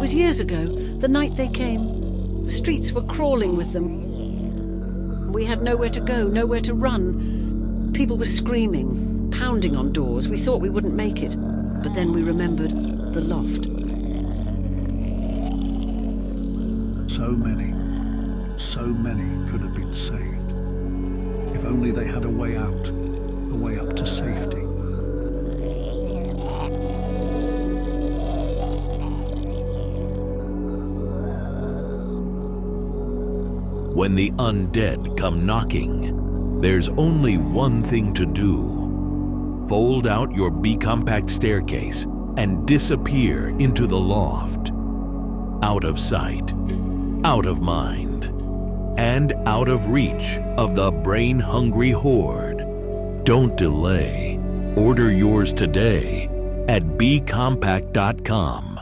was years ago, the night they came. The streets were crawling with them. We had nowhere to go, nowhere to run. People were screaming, pounding on doors. We thought we wouldn't make it, but then we remembered the loft. So many could have been saved. If only they had a way out, a way up to safety. When the undead come knocking, there's only one thing to do. Fold out your Bcompact staircase and disappear into the loft. Out of sight, out of mind, and out of reach of the brain-hungry horde. Don't delay. Order yours today at Bcompact.com.